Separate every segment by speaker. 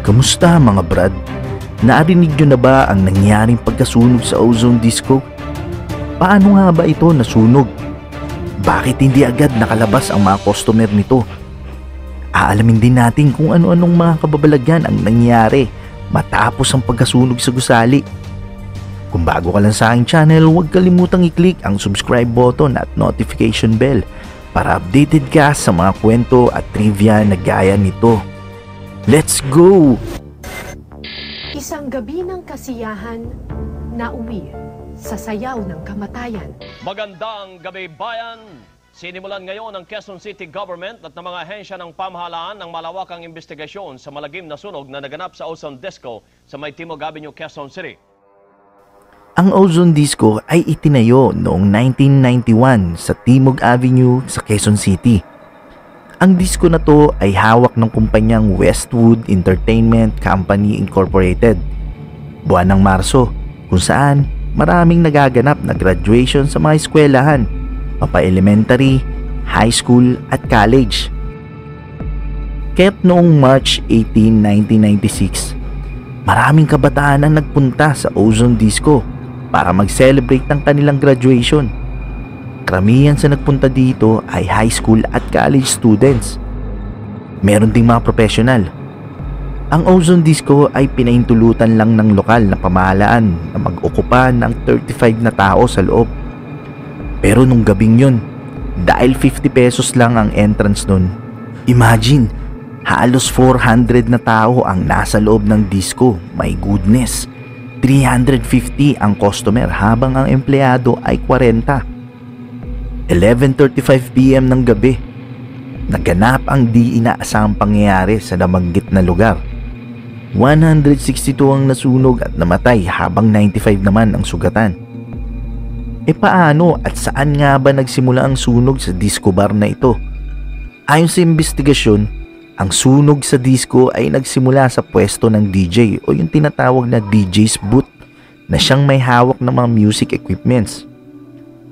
Speaker 1: Kamusta mga brad? Narinig nyo na ba ang nangyaring pagkasunog sa ozone disco? Paano nga ba ito nasunog? Bakit hindi agad nakalabas ang mga customer nito? Aalamin din natin kung ano-anong mga kababalaghan ang nangyari matapos ang pagkasunog sa gusali. Kung bago ka lang sa aking channel, huwag kalimutang i-click ang subscribe button at notification bell para updated ka sa mga kwento at trivia na gaya nito. Let's go!
Speaker 2: Isang gabi ng kasiyahan na uwi sa sayaw ng kamatayan.
Speaker 3: Magandang gabi bayan! Sinimulan ngayon ng Quezon City Government at ng mga ahensya ng pamahalaan ng malawakang investigasyon sa malagim na sunog na naganap sa Ozone Disco sa May Timog Avenue, Quezon City.
Speaker 1: Ang Ozone Disco ay itinayo noong 1991 sa Timog Avenue sa Quezon City. Ang disco na to ay hawak ng kumpanyang Westwood Entertainment Company Incorporated. Buwan ng Marso, kung saan maraming nagaganap na graduation sa mga eskwelahan, mapa-elementary, high school at college. Kaya't noong March 18, 1996, maraming kabataan ang nagpunta sa Ozone Disco para mag-celebrate ng kanilang graduation. Karamihan sa nagpunta dito ay high school at college students. Meron ding mga professional. Ang Ozone Disco ay pinaintulutan lang ng lokal na pamahalaan na mag-okupa ng 35 na tao sa loob. Pero nung gabing yun, dahil 50 pesos lang ang entrance nun, imagine, halos 400 na tao ang nasa loob ng disco. My goodness, 350 ang customer habang ang empleyado ay 40. 11:35 PM ng gabi, naganap ang di inaasahang pangyayari sa nabanggit na lugar. 162 ang nasunog at namatay habang 95 naman ang sugatan. E paano at saan nga ba nagsimula ang sunog sa disco bar na ito? Ayon sa investigasyon, ang sunog sa disco ay nagsimula sa pwesto ng DJ o yung tinatawag na DJ's booth na siyang may hawak ng mga music equipments.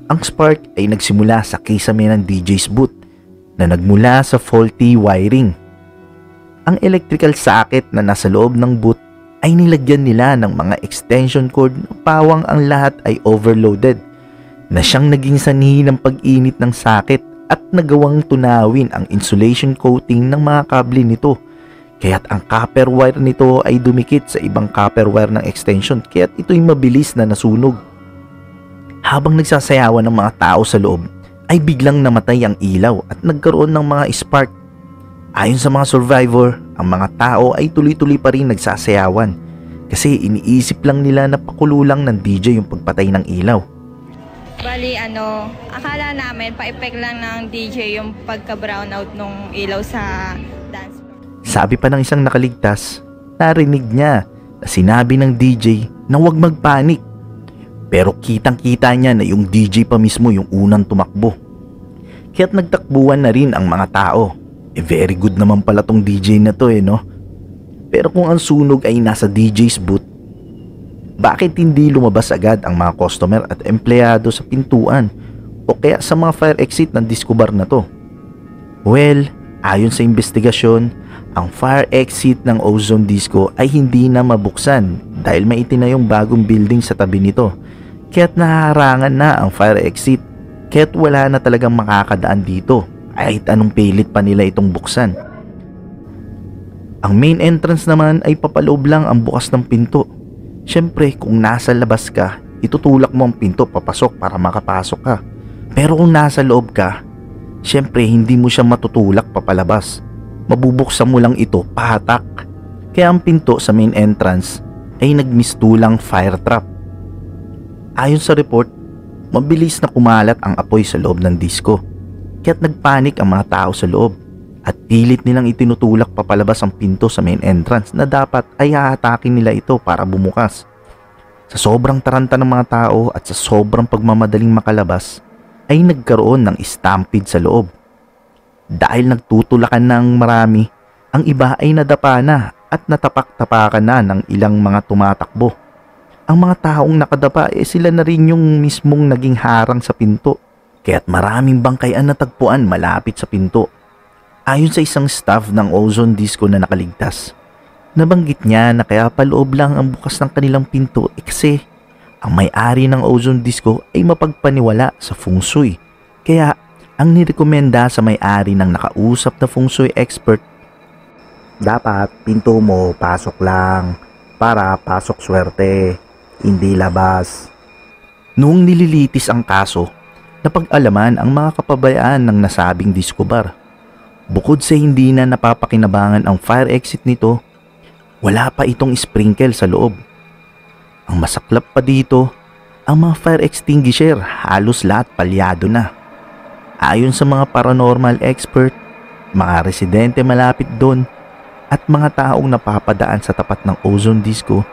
Speaker 1: Ang spark ay nagsimula sa kisame ng DJ's booth na nagmula sa faulty wiring. Ang electrical socket na nasa loob ng booth ay nilagyan nila ng mga extension cord na pawang ang lahat ay overloaded na siyang naging sanhi ng pag-init ng socket at nagawang tunawin ang insulation coating ng mga kable nito. Kaya't ang copper wire nito ay dumikit sa ibang copper wire ng extension kaya't ito'y mabilis na nasunog. Habang nagsasayawan ng mga tao sa loob, ay biglang namatay ang ilaw at nagkaroon ng mga spark. Ayon sa mga survivor, ang mga tao ay tuloy-tuloy pa rin nagsasayawan kasi iniisip lang nila na pakulo lang ng DJ yung pagpatay ng ilaw.
Speaker 4: Bali akala namin pa-effect lang ng DJ yung pagka-brownout ng ilaw sa dance floor.
Speaker 1: Sabi pa ng isang nakaligtas, narinig niya na sinabi ng DJ na huwag magpanik. Pero kitang-kita niya na yung DJ pa mismo yung unang tumakbo. Kaya't nagtakbuhan na rin ang mga tao. Very good naman pala tong DJ na to no? Pero kung ang sunog ay nasa DJ's booth, bakit hindi lumabas agad ang mga customer at empleyado sa pintuan o kaya sa mga fire exit ng disco bar na to? Well, ayon sa investigasyon, ang fire exit ng Ozone Disco ay hindi na mabuksan dahil may itinayong bagong building sa tabi nito. Kaya't naharangan na ang fire exit, kaya't wala na talagang makakadaan dito kahit anong pilit pa nila itong buksan. Ang main entrance naman ay papaloob lang ang bukas ng pinto. Siyempre kung nasa labas ka, itutulak mo ang pinto papasok para makapasok ka. Pero kung nasa loob ka, siyempre hindi mo siya matutulak papalabas. Mabubuksan mo lang ito pahatak. Kaya ang pinto sa main entrance ay nagmistulang fire trap. Ayon sa report, mabilis na kumalat ang apoy sa loob ng disco. Kaya't nagpanik ang mga tao sa loob at pilit nilang itinutulak papalabas ang pinto sa main entrance na dapat ay hahatakin nila ito para bumukas. Sa sobrang taranta ng mga tao at sa sobrang pagmamadaling makalabas, ay nagkaroon ng stampede sa loob. Dahil nagtutulakan ng marami, ang iba ay nadapa na at natapak-tapakan na ng ilang mga tumatakbo. Ang mga taong nakadapa sila na rin yung mismong naging harang sa pinto. Kaya't maraming bangkay ang natagpuan malapit sa pinto. Ayon sa isang staff ng Ozone Disco na nakaligtas, Nabanggit niya na kaya paloob lang ang bukas ng kanilang pinto kasi ang may-ari ng Ozone Disco ay mapagpaniwala sa feng shui. Kaya ang nirekomenda sa may-ari ng nakausap na feng shui expert, dapat pinto mo pasok lang para pasok swerte, hindi labas. Noong nililitis ang kaso, napag-alaman ang mga kapabayaan ng nasabing disco bar. Bukod sa hindi na napapakinabangan ang fire exit nito, wala pa itong sprinkle sa loob. Ang masaklap pa dito, ang mga fire extinguisher halos lahat palyado na. Ayon sa mga paranormal expert, mga residente malapit doon at mga taong napapadaan sa tapat ng Ozone Disco,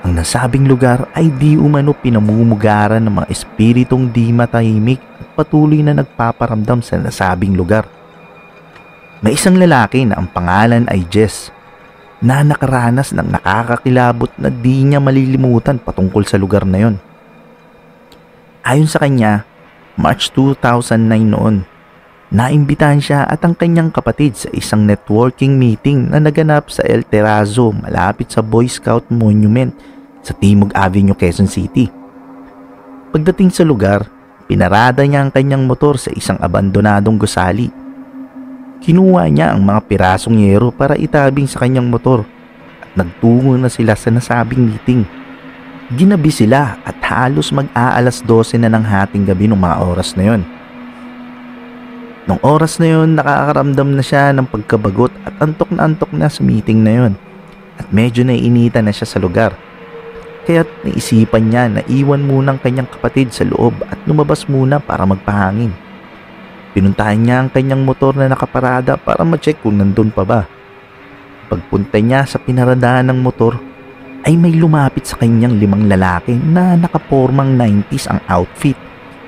Speaker 1: ang nasabing lugar ay di umano pinamumugaran ng mga espiritong di matahimik at patuloy na nagpaparamdam sa nasabing lugar. May isang lalaki na ang pangalan ay Jess na nakaranas ng nakakakilabot na di niya malilimutan patungkol sa lugar na yon. Ayon sa kanya, March 2009 noon, naimbitahan siya at ang kanyang kapatid sa isang networking meeting na naganap sa El Terrazo malapit sa Boy Scout Monument sa Timog Avenue, Quezon City. Pagdating sa lugar, pinarada niya ang kanyang motor sa isang abandonadong gusali. Kinuha niya ang mga pirasong yero para itabing sa kanyang motor at nagtungo na sila sa nasabing meeting. Ginabi sila at halos mag-aalas 12 na ng hating gabi ng mga oras na yon. Nung oras na yon, nakakaramdam na siya ng pagkabagot at antok na sa meeting na yon at medyo naiinita na siya sa lugar. Kaya't naisipan niya na iwan muna ang kanyang kapatid sa loob at lumabas muna para magpahangin. Pinuntahan niya ang kanyang motor na nakaparada para ma-check kung nandun pa ba. Pagpunta niya sa pinaradaan ng motor, ay may lumapit sa kanyang 5 lalaki na nakapormang 90s ang outfit.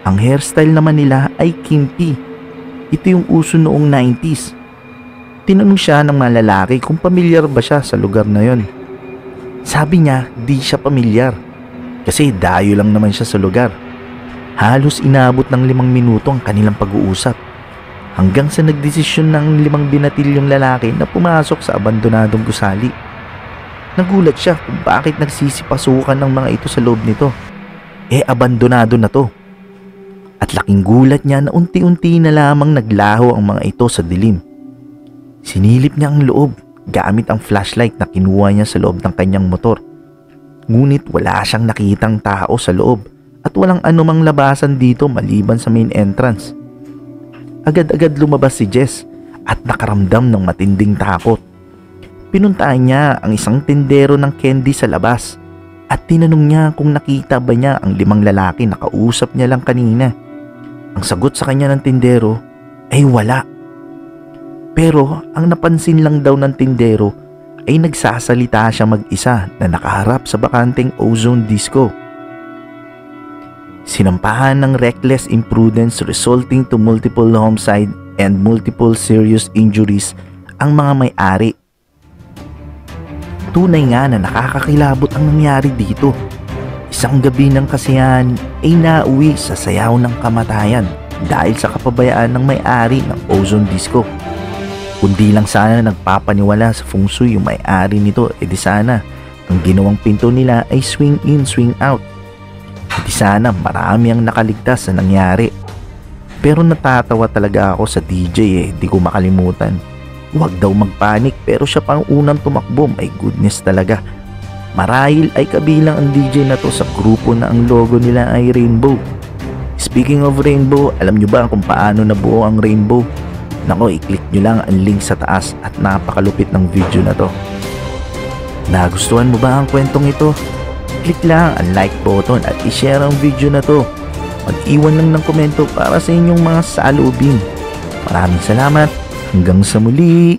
Speaker 1: Ang hairstyle naman nila ay kimpi. Ito yung uso noong 90s. Tinanong siya ng mga lalaki kung pamilyar ba siya sa lugar na yon. Sabi niya di siya pamilyar kasi dayo lang naman siya sa lugar. Halos inabot ng 5 minuto ang kanilang pag-uusap hanggang sa nagdesisyon ng 5 binatilyong lalaki na pumasok sa abandonadong gusali. Nagulat siya kung bakit nagsisipasukan ng mga ito sa loob nito. Abandonado na to. At laking gulat niya na unti-unti na lamang naglaho ang mga ito sa dilim. Sinilip niya ang loob gamit ang flashlight na kinuha niya sa loob ng kanyang motor. Ngunit wala siyang nakitang tao sa loob at walang anumang labasan dito maliban sa main entrance. Agad-agad lumabas si Jess at nakaramdam ng matinding takot. Pinuntaan niya ang isang tindero ng candy sa labas at tinanong niya kung nakita ba niya ang 5 lalaki na kausap niya lang kanina. Ang sagot sa kanya ng tindero ay wala. Pero ang napansin lang daw ng tindero ay nagsasalita siya mag-isa na nakaharap sa bakanteng Ozone Disco. Sinampahan ng reckless imprudence resulting to multiple homicide and multiple serious injuries ang mga may-ari. Tunay nga na nakakakilabot ang nangyari dito. Isang gabi ng kasiyahan ay nauwi sa sayaw ng kamatayan dahil sa kapabayaan ng may-ari ng Ozone Disco. Kundi lang sana nagpapaniwala sa feng shui yung may-ari nito, edi sana ang ginawang pinto nila ay swing in, swing out. Edi sana marami ang nakaligtas sa nangyari. Pero natatawa talaga ako sa DJ di ko makalimutan. Huwag daw magpanik pero siya pa ang unang tumakbo, my goodness talaga. Marahil ay kabilang ang DJ na to sa grupo na ang logo nila ay rainbow. Speaking of rainbow, alam nyo ba kung paano nabuo ang rainbow? Nako, i-click nyo lang ang link sa taas at napakalupit ng video na to. Nagustuhan mo ba ang kwentong ito? Click lang ang like button at i-share ang video na to. Mag-iwan lang ng komento para sa inyong mga saloobin. Maraming salamat. Hanggang sa muli.